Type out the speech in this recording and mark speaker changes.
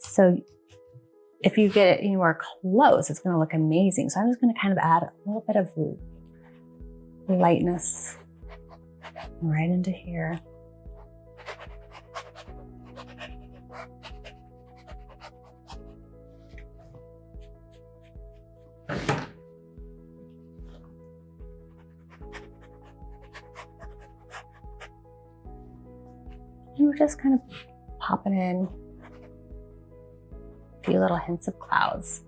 Speaker 1: So if you get it anywhere close, it's going to look amazing. So I'm just going to kind of add a little bit of lightness right into here. And we're just kind of popping in a few little hints of clouds.